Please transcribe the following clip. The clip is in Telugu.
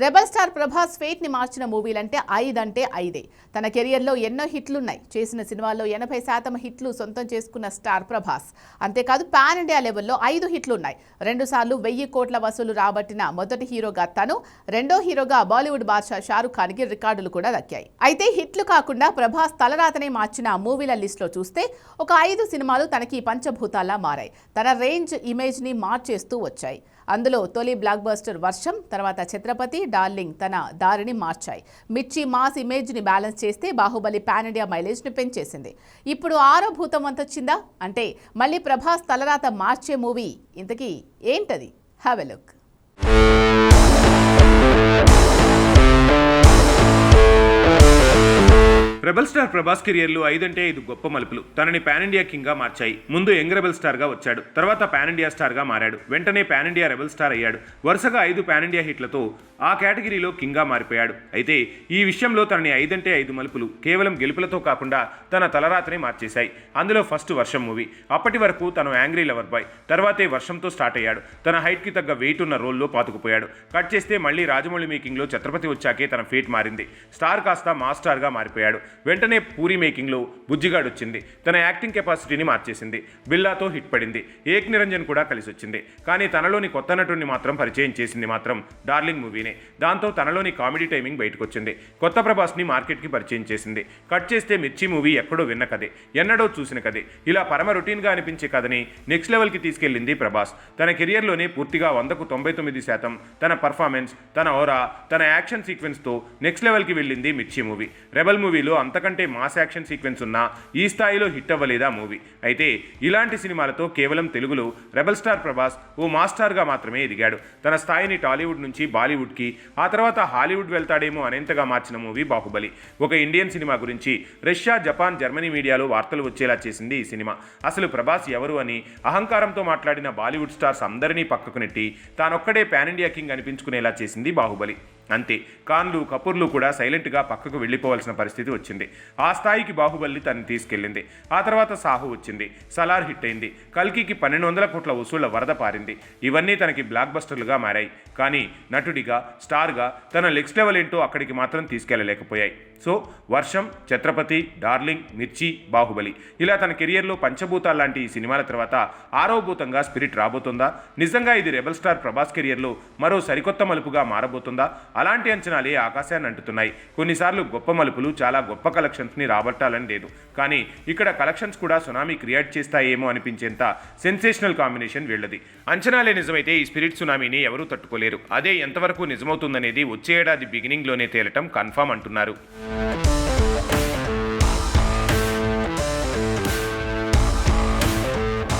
రెబల్ స్టార్ ప్రభాస్ ఫేట్ ని మార్చిన మూవీలంటే 5 అంటే 5. తన కెరియర్లో ఎన్నో హిట్లున్నాయి. చేసిన సినిమాల్లో 80% హిట్లు సొంతం చేసుకున్న స్టార్ ప్రభాస్. అంతేకాదు పాన్ ఇండియా లెవెల్లో 5 హిట్లున్నాయి. 2 సార్లు 1000 కోట్ల వసూలు రాబట్టిన మొదటి హీరోగా తను, రెండో హీరోగా బాలీవుడ్ బాద్షా షారుఖ్ ఖాన్ కి రికార్డులు కూడా దక్కాయి. అయితే హిట్లు కాకుండా ప్రభాస్ తలరాతనే మార్చిన మూవీల లిస్ట్ లో చూస్తే ఒక 5 సినిమాలు తనకి పంచభూతాల్లా మారాయి. తన రేంజ్ ఇమేజ్ ని మార్చేస్తూ వచ్చాయి. అందులో తొలి బ్లాక్ బస్టర్ వర్షం, తర్వాత ఛత్రపతి, డార్లింగ్ తన దారిని మార్చాయి. మిర్చి మాస్ ఇమేజ్ ని బ్యాలెన్స్ చేస్తే బాహుబలి పాన్ ఇండియా మైలేజ్ ని పెంచేసింది. ఇప్పుడు 6వ భూతం వంతొచ్చిందా అంటే మళ్ళీ ప్రభాస్ తలరాత మార్చే మూవీ ఇంతకీ ఏంటది? Have a look. Rebel star Prabhas కెరియర్లో 5 అంటే 5 గొప్ప మలుపులు తనని పాన్ ఇండియా కింగ్ గా మార్చాయి. ముందు యంగ్ రెబల్ స్టార్ గా వచ్చాడు, తర్వాత పాన్ ఇండియా స్టార్ గా మారాడు, వెంటనే పాన్ ఇండియా రెబల్ స్టార్ అయ్యాడు. వరుసగా 5 పాన్ ఇండియా హిట్లతో ఆ కేటగిరీలో కింగ్ గా మారిపోయాడు. అయితే ఈ విషయంలో తనని 5 అంటే 5 మలుపులు కేవలం గెలుపులతో కాకుండా తన తలరాతనే మార్చేశాయి. అందులో ఫస్ట్ వర్షం మూవీ. అప్పటి వరకు తను యాంగ్రీ లవర్ బాయ్, తర్వాతే వర్షంతో స్టార్ట్ అయ్యాడు. తన హైట్ కి తగ్గ వెయిట్ ఉన్న రోల్లో పాతుకుపోయాడు. కట్ చేస్తే మళ్ళీ రాజమౌళి మేకింగ్ లో ఛత్రపతి వచ్చాకే తన ఫేట్ మారింది. స్టార్ కాస్త మాస్ స్టార్ గా మారిపోయాడు. వెంటనే పూరి మేకింగ్లో బుజ్జిగాడు వచ్చింది. తన యాక్టింగ్ కెపాసిటీని మార్చేసింది. బిల్లాతో హిట్ పడింది. ఏక్ నిరంజన్ కూడా కలిసి వచ్చింది. కానీ తనలోని కొత్త నటుడిని మాత్రం పరిచయం చేసింది మాత్రం డార్లింగ్ మూవీనే. దాంతో తనలోని కామెడీ టైమింగ్ బయటకు వచ్చింది. కొత్త ప్రభాస్ని మార్కెట్కి పరిచయం చేసింది. కట్ చేస్తే మిర్చి మూవీ ఎక్కడో విన్న కథే, ఎన్నడో చూసిన కథే. ఇలా పరమ రొటీన్గా అనిపించే కథని నెక్స్ట్ లెవెల్కి తీసుకెళ్లింది ప్రభాస్. తన కెరియర్లోనే పూర్తిగా 100కు 99% తన పర్ఫార్మెన్స్, తన ఓరా, తన యాక్షన్ సీక్వెన్స్తో నెక్స్ట్ లెవెల్కి వెళ్ళింది మిర్చి మూవీ. రెబల్ మూవీలో అంతకంటే మాస్ యాక్షన్ సీక్వెన్స్ ఉన్నా ఈ స్థాయిలో హిట్ అవ్వలేదా మూవీ. అయితే ఇలాంటి సినిమాలతో కేవలం తెలుగులో రెబల్ స్టార్ ప్రభాస్ ఓ మాస్ స్టార్ గా మాత్రమే ఎదిగాడు. తన స్థాయిని టాలీవుడ్ నుంచి బాలీవుడ్ కి, ఆ తర్వాత హాలీవుడ్ వెళ్తాడేమో అనేంతగా మార్చిన మూవీ బాహుబలి. ఒక ఇండియన్ సినిమా గురించి రష్యా, జపాన్, జర్మనీ మీడియాలో వార్తలు వచ్చేలా చేసింది ఈ సినిమా. అసలు ప్రభాస్ ఎవరు అని అహంకారంతో మాట్లాడిన బాలీవుడ్ స్టార్స్ అందరినీ పక్కకు నెట్టి తానొక్కడే పాన్ ఇండియా కింగ్ అనిపించుకునేలా చేసింది బాహుబలి. అంతే, ఖాన్లు, కపూర్లు కూడా సైలెంట్గా పక్కకు వెళ్ళిపోవాల్సిన పరిస్థితి వచ్చింది. ఆ స్థాయికి బాహుబలి తనని తీసుకెళ్ళింది. ఆ తర్వాత సాహు వచ్చింది, సలార్ హిట్ అయింది, కల్కికి 1200 కోట్ల వసూళ్ల వరద పారింది. ఇవన్నీ తనకి బ్లాక్ బస్టర్లుగా మారాయి. కానీ నటుడిగా, స్టార్గా తన నెక్స్ట్ లెవెల్ ఏంటో అక్కడికి మాత్రం తీసుకెళ్లలేకపోయాయి. సో వర్షం, ఛత్రపతి, డార్లింగ్, మిర్చి, బాహుబలి ఇలా తన కెరియర్లో పంచభూతాలు లాంటి ఈ సినిమాల తర్వాత 6వ భూతంగా స్పిరిట్ రాబోతుందా? నిజంగా ఇది రెబల్ స్టార్ ప్రభాస్ కెరియర్లో మరో సరికొత్త మలుపుగా మారబోతుందా? అలాంటి అంచనాలే ఆకాశాన్ని అంటుతున్నాయి. కొన్నిసార్లు గొప్ప మలుపులు చాలా గొప్ప కలెక్షన్స్ని రాబట్టాలని లేదు, కానీ ఇక్కడ కలెక్షన్స్ కూడా సునామీ క్రియేట్ చేస్తాయేమో అనిపించేంత సెన్సేషనల్ కాంబినేషన్ వీళ్ళది. అంచనాలే నిజమైతే ఈ స్పిరిట్ సునామీని ఎవరూ తట్టుకోలేరు. అదే ఎంతవరకు నిజమవుతుందనేది వచ్చే ఏడాది బిగినింగ్లోనే తేలటం కన్ఫర్మ్ అంటున్నారు.